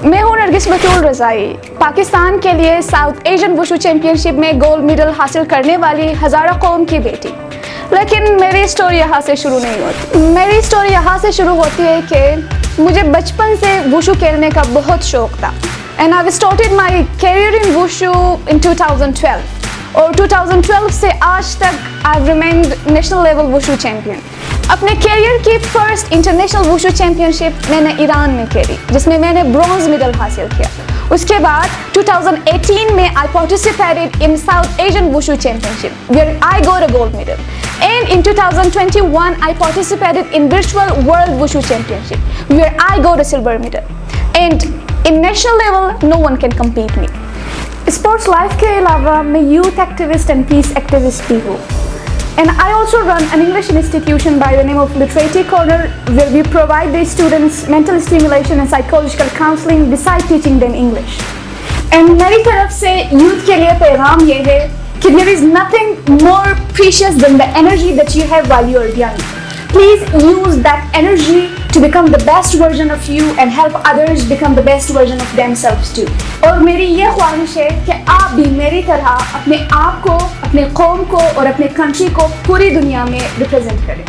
मैं हूँ नरगिस बतूल रज़ाई, पाकिस्तान के लिए साउथ एशियन वुशु चैंपियनशिप में गोल्ड मेडल हासिल करने वाली हज़ारा कौम की बेटी। लेकिन मेरी स्टोरी यहाँ से शुरू नहीं होती। मेरी स्टोरी यहाँ से शुरू होती है कि मुझे बचपन से वुशु खेलने का बहुत शौक था and I started my career in wushu in 2012 और 2012 से आज तक I remained national level wushu champion. अपने करियर की फर्स्ट इंटरनेशनल वुशु चैंपियनशिप मैंने ईरान में खेली, जिसमें मैंने ब्रॉन्ज मेडल हासिल किया। उसके बाद 2018 में I participated in South Asian wushu championship where I got a gold medal and in 2021 I participated in virtual world wushu championship where I got a silver medal and in national level no one can compete me. Sports life के अलावा मैं youth activist and peace activist भी हूँ and I also run an English institution by the name of Literary Corner where we provide the students mental stimulation and psychological counseling besides teaching them English. And मेरी तरफ से youth के लिए पैगाम ये है कि there is nothing more precious than the energy that you have while you are young. Please use that energy to become the best version of you and help others become the best version of themselves too. और मेरी ये ख्वाहिश है कि आप भी मेरी तरह अपने आप को, अपने कौम को और अपने कंट्री को पूरी दुनिया में रिप्रेजेंट करें।